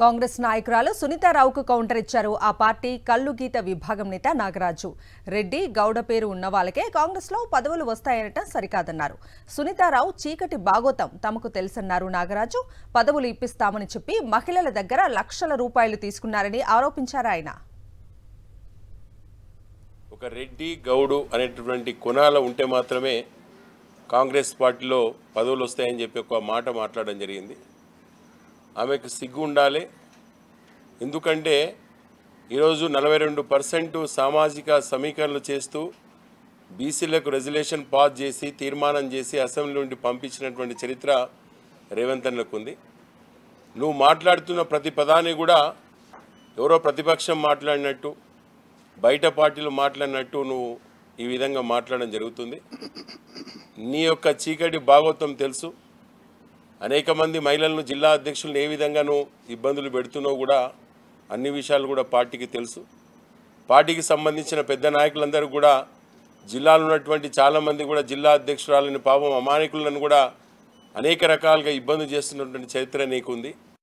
కాంగ్రెస్ నాయకురాలు సునీతారావుకు కౌంటర్ ఇచ్చారు ఆ పార్టీ కల్లు గీత విభాగం నేత నాగరాజు. రెడ్డి గౌడ పేరు ఉన్న వాళ్ళకే కాంగ్రెస్లో పదవులు వస్తాయనటం సరికాదన్నారు. సునీతారావు చీకటి బాగోతం తమకు తెలుసన్నారు నాగరాజు. పదవులు ఇప్పిస్తామని చెప్పి మహిళల దగ్గర లక్షల రూపాయలు తీసుకున్నారని ఆరోపించారు ఆయన. ఒక రెడ్డి గౌడు అనేటటువంటి కొనాల ఉంటే మాత్రమే కాంగ్రెస్ పార్టీలో పదవులు వస్తాయని చెప్పి ఒక మాట మాట్లాడడం జరిగింది. ఆమెకు సిగ్గు ఉండాలి. ఎందుకంటే ఈరోజు 42% సామాజిక సమీకరణలు చేస్తూ బీసీలకు రెజల్యూషన్ పాస్ చేసి తీర్మానం చేసి అసెంబ్లీ నుండి పంపించినటువంటి చరిత్ర రేవంత్ అన్నకు ఉంది. నువ్వు మాట్లాడుతున్న ప్రతి పదాన్ని కూడా ఎవరో ప్రతిపక్షం మాట్లాడినట్టు బయట పార్టీలు మాట్లాడినట్టు నువ్వు ఈ విధంగా మాట్లాడడం జరుగుతుంది. నీ యొక్క చీకటి భాగవతం తెలుసు. అనేక మంది మహిళలను జిల్లా అధ్యక్షులను ఏ విధంగా నువ్వు ఇబ్బందులు పెడుతున్నావు కూడా అన్ని విషయాలు కూడా పార్టీకి తెలుసు. పార్టీకి సంబంధించిన పెద్ద నాయకులందరూ కూడా జిల్లాలో ఉన్నటువంటి చాలామంది కూడా జిల్లా అధ్యక్షురాలని పాపం అమాయకులను కూడా అనేక రకాలుగా ఇబ్బంది చేస్తున్నటువంటి చరిత్ర నీకుంది.